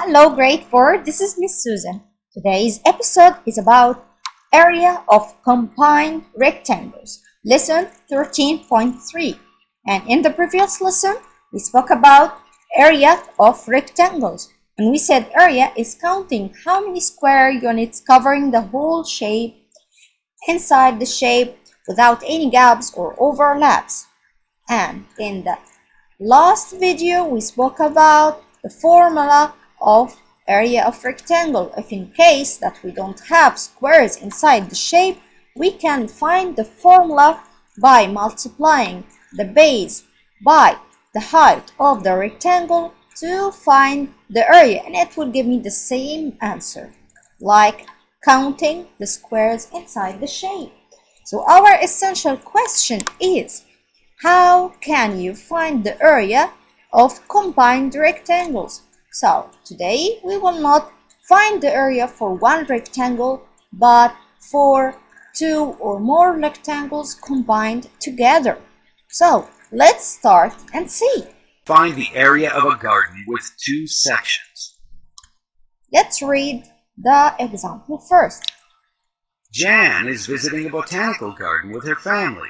Hello, grade 4. This is Miss Susan. Today's episode is about area of combined rectangles. Lesson 13.3. And in the previous lesson, we spoke about area of rectangles. And we said area is counting how many square units covering the whole shape inside the shape without any gaps or overlaps. And in the last video, we spoke about the formula of area of rectangle. If in case that we don't have squares inside the shape, we can find the formula by multiplying the base by the height of the rectangle to find the area, and it will give me the same answer like counting the squares inside the shape. So our essential question is, how can you find the area of combined rectangles? So today we will not find the area for one rectangle, but for two or more rectangles combined together. So let's start and see. Find the area of a garden with two sections. Let's read the example first. Jan is visiting a botanical garden with her family.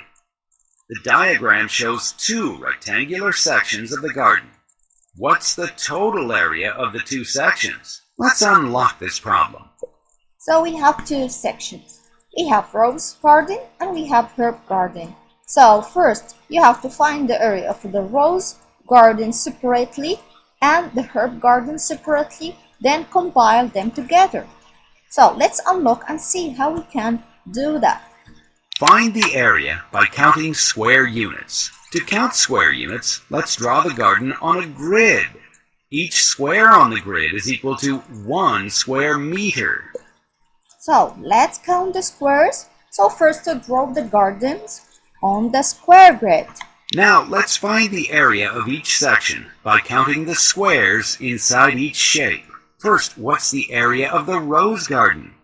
The diagram shows two rectangular sections of the garden. What's the total area of the two sections? Let's unlock this problem. So we have two sections. We have rose garden and we have herb garden. So first you have to find the area of the rose garden separately and the herb garden separately, then combine them together. So let's unlock and see how we can do that. Find the area by counting square units. To count square units, let's draw the garden on a grid. Each square on the grid is equal to 1 square meter. So let's count the squares. So first to draw the gardens on the square grid. Now let's find the area of each section by counting the squares inside each shape. First, what's the area of the rose garden?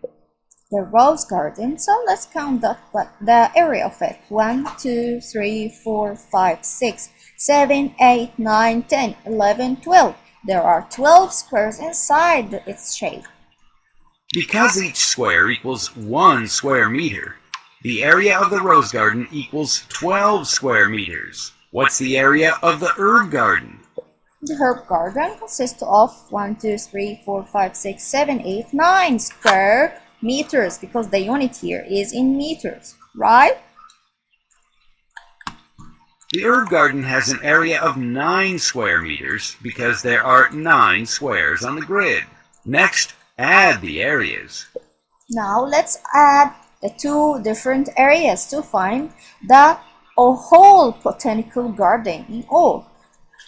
The rose garden, so let's count the area of it. 1, 2, 3, 4, 5, 6, 7, 8, 9, 10, 11, 12. There are 12 squares inside its shape. Because each square equals 1 square meter, the area of the rose garden equals 12 square meters. What's the area of the herb garden? The herb garden consists of 1, 2, 3, 4, 5, 6, 7, 8, 9 square meters, because the unit here is in meters, right? The herb garden has an area of 9 square meters because there are 9 squares on the grid. Next, add the areas. Now let's add the two different areas to find the whole botanical garden in all.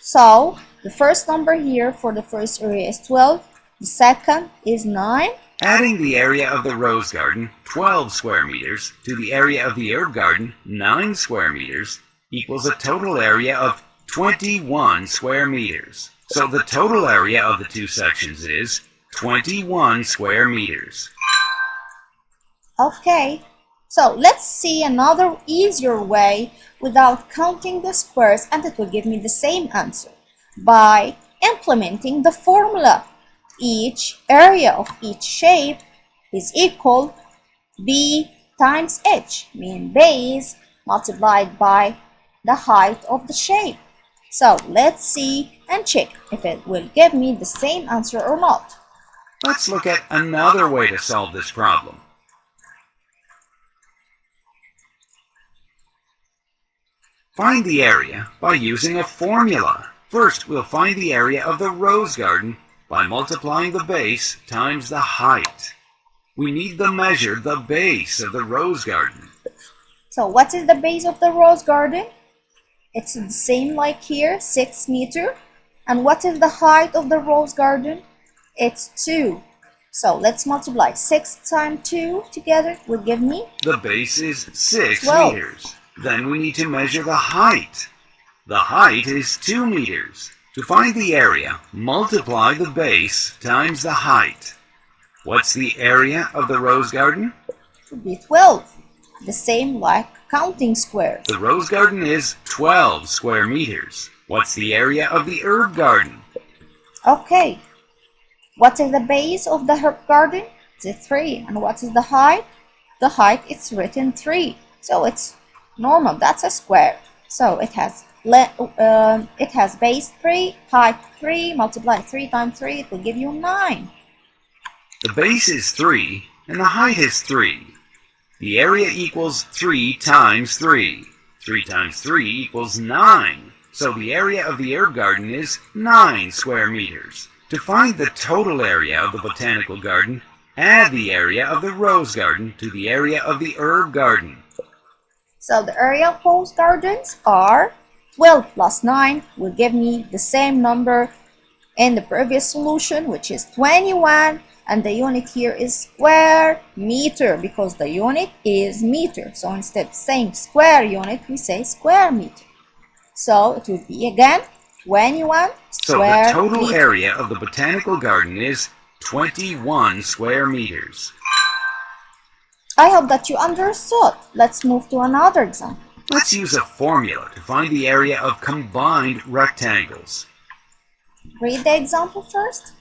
So the first number here for the first area is 12, the second is 9. Adding the area of the rose garden, 12 square meters, to the area of the herb garden, 9 square meters, equals a total area of 21 square meters. So the total area of the two sections is 21 square meters. Okay, so let's see another easier way without counting the squares, and it will give me the same answer by implementing the formula. Each area of each shape is equal b times h, mean base multiplied by the height of the shape. So let's see and check if it will give me the same answer or not. Let's look at another way to solve this problem. Find the area by using a formula. First, we'll find the area of the rose garden by multiplying the base times the height. We need to measure the base of the rose garden. So what is the base of the rose garden? It's the same like here, 6 meters. And what is the height of the rose garden? It's 2. So let's multiply 6 times 2 together will give me? The base is 6 12. meters. Then we need to measure the height. The height is 2 meters. To find the area, multiply the base times the height. What's the area of the rose garden? It would be 12. The same like counting squares. The rose garden is 12 square meters. What's the area of the herb garden? Okay, What is the base of the herb garden? It's 3. And what is the height? The height is written 3. So it's normal. That's a square. So it has base 3, height 3, multiply 3 times 3, it will give you 9. The base is 3 and the height is 3. The area equals 3 times 3. 3 times 3 equals 9. So the area of the herb garden is 9 square meters. To find the total area of the botanical garden, add the area of the rose garden to the area of the herb garden. So the area of both gardens are 12 plus 9 will give me the same number in the previous solution, which is 21, and the unit here is square meter because the unit is meter. So instead of saying square unit, we say square meter. So it would be again 21 square So the total meter. area of the botanical garden is 21 square meters. I hope that you understood. Let's move to another example. Let's use a formula to find the area of combined rectangles. Read the example first.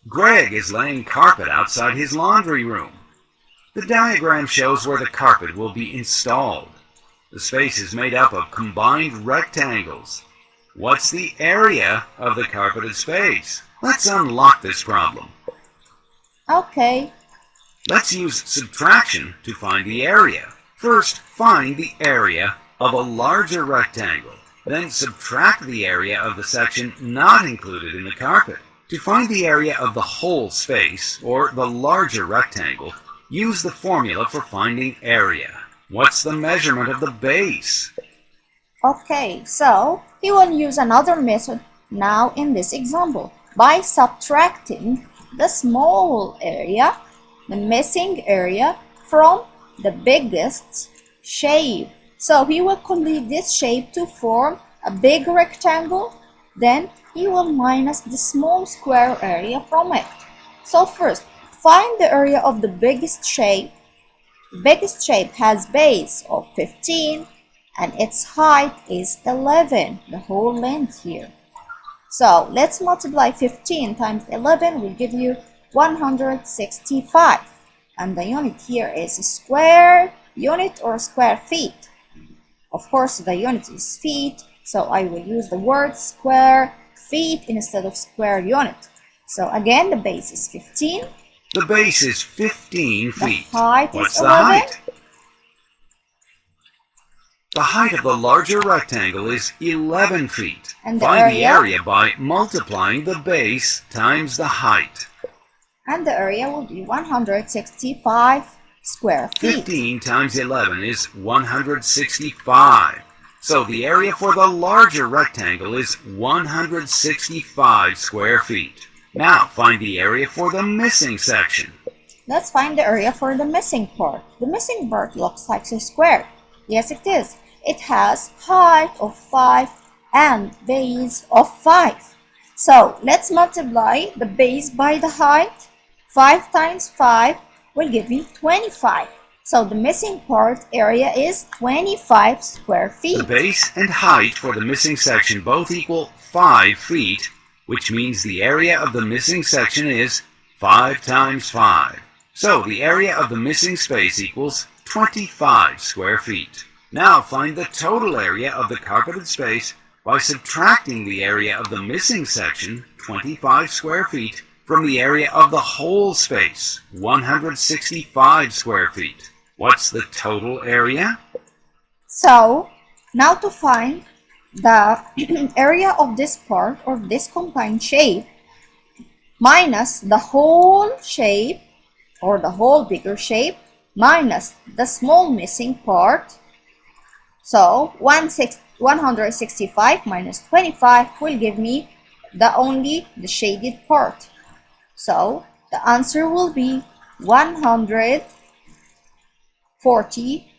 Greg is laying carpet outside his laundry room. The diagram shows where the carpet will be installed. The space is made up of combined rectangles. What's the area of the carpeted space? Let's unlock this problem. Okay. Let's use subtraction to find the area. First, find the area of a larger rectangle. Then subtract the area of the section not included in the carpet. To find the area of the whole space, or the larger rectangle, use the formula for finding area. What's the measurement of the base? Okay, so we will use another method now in this example by subtracting the small area, the missing area, from the biggest shape. So he will complete this shape to form a big rectangle, then he will minus the small square area from it. So first, find the area of the biggest shape. The biggest shape has base of 15 and its height is 11, the whole length here. So let's multiply 15 times 11 will give you 165. And the unit here is a square unit or square feet. Of course, the unit is feet, so I will use the word square feet instead of square unit. So again, the base is 15. The base is 15 feet. The height What's is the 11. height? The height of the larger rectangle is 11 feet. And the Find the area? area by multiplying the base times the height. And the area will be 165 square feet. 15 times 11 is 165. So the area for the larger rectangle is 165 square feet. Now find the area for the missing section. Let's find the area for the missing part. The missing part looks like a square. Yes, it is. It has height of 5 and base of 5. So let's multiply the base by the height. 5 times 5 will give me 25. So the missing part area is 25 square feet. The base and height for the missing section both equal 5 feet, which means the area of the missing section is 5 times 5. So the area of the missing space equals 25 square feet. Now find the total area of the carpeted space by subtracting the area of the missing section, 25 square feet, from the area of the whole space, 165 square feet. What's the total area? So now to find the area of this part or this combined shape minus the whole shape or the whole bigger shape minus the small missing part. So 165 minus 25 will give me only the shaded part. So the answer will be 140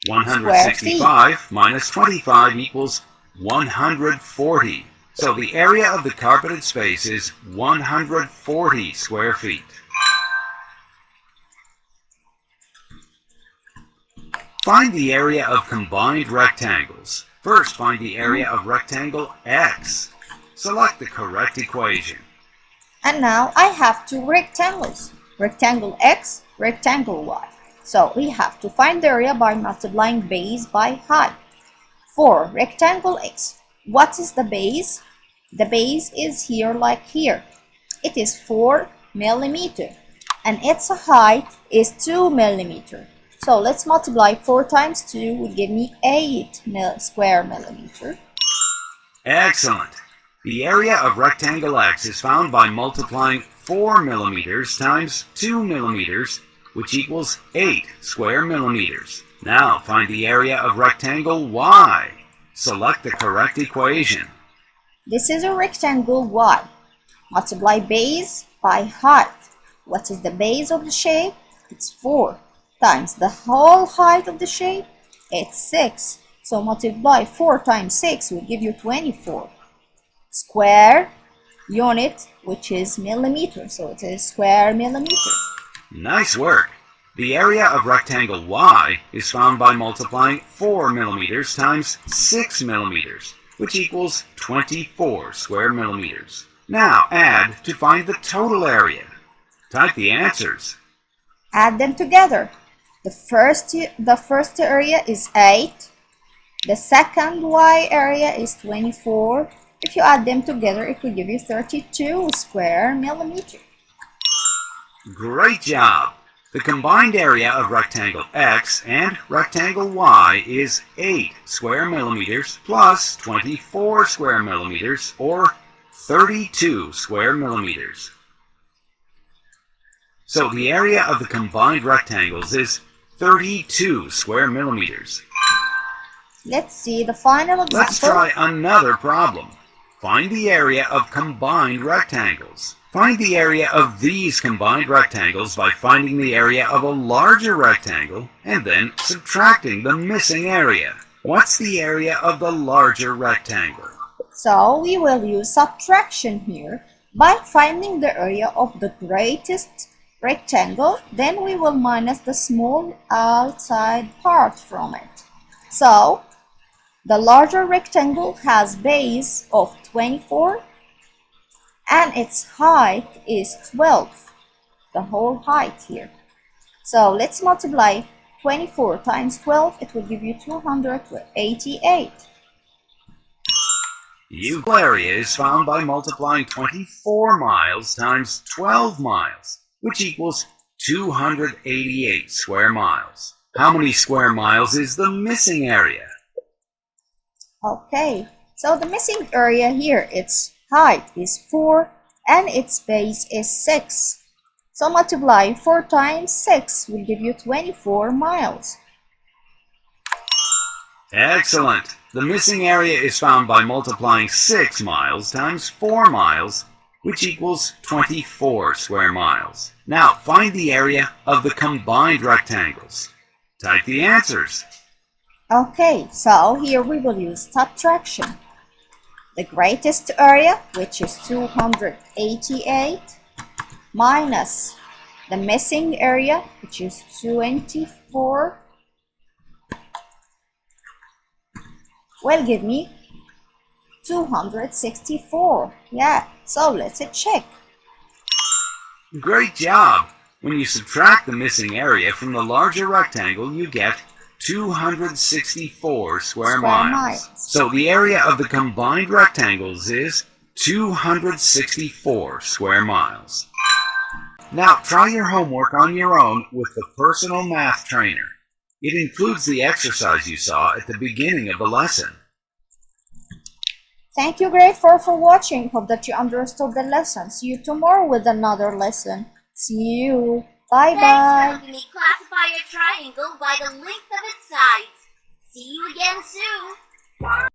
165 minus 25 equals 140. So the area of the carpeted space is 140 square feet. Find the area of combined rectangles. First, find the area of rectangle X. Select the correct equation. And now I have two rectangles, rectangle X, rectangle Y. So we have to find the area by multiplying base by height. For rectangle X, what is the base? The base is here like here. It is 4 millimeter and its height is 2 millimeter. So let's multiply 4 times 2 will give me 8 square millimeter. Excellent. The area of rectangle X is found by multiplying 4 millimeters times 2 millimeters, which equals 8 square millimeters. Now find the area of rectangle Y. Select the correct equation. This is a rectangle Y. Multiply base by height. What is the base of the shape? It's 4 times the whole height of the shape. It's 6. So multiply 4 times 6 will give you 24. Square unit, which is millimeter. So it is square millimeters. Nice work. The area of rectangle Y is found by multiplying 4 millimeters times 6 millimeters, which equals 24 square millimeters. Now add to find the total area. Type the answers. Add them together. The first area is 8. The second Y area is 24. If you add them together, it will give you 32 square millimeters. Great job! The combined area of rectangle X and rectangle Y is 8 square millimeters plus 24 square millimeters, or 32 square millimeters. So the area of the combined rectangles is 32 square millimeters. Let's see the final example. Let's try another problem. Find the area of combined rectangles. Find the area of these combined rectangles by finding the area of a larger rectangle and then subtracting the missing area. What's the area of the larger rectangle? So we will use subtraction here by finding the area of the greatest rectangle. Then we will minus the small outside part from it. So the larger rectangle has base of 24 and its height is 12, the whole height here. So let's multiply 24 times 12, it will give you 288. The area is found by multiplying 24 miles times 12 miles, which equals 288 square miles. How many square miles is the missing area? Okay, so the missing area here, its height is 4 and its base is 6. So multiply 4 times 6 will give you 24 miles. Excellent! The missing area is found by multiplying 6 miles times 4 miles, which equals 24 square miles. Now find the area of the combined rectangles. Type the answers. Okay, so here we will use subtraction. The greatest area, which is 288, minus the missing area, which is 24, will give me 264. Yeah, so let's check. Great job! When you subtract the missing area from the larger rectangle, you get 264 square miles. So the area of the combined rectangles is 264 square miles. Now try your homework on your own with the personal math trainer. It includes the exercise you saw at the beginning of the lesson. Thank you, grade 4, for watching. Hope that you understood the lesson. See you tomorrow with another lesson. See you. Bye-bye. Thanks for helping me classify a triangle by the length of its sides. See you again soon.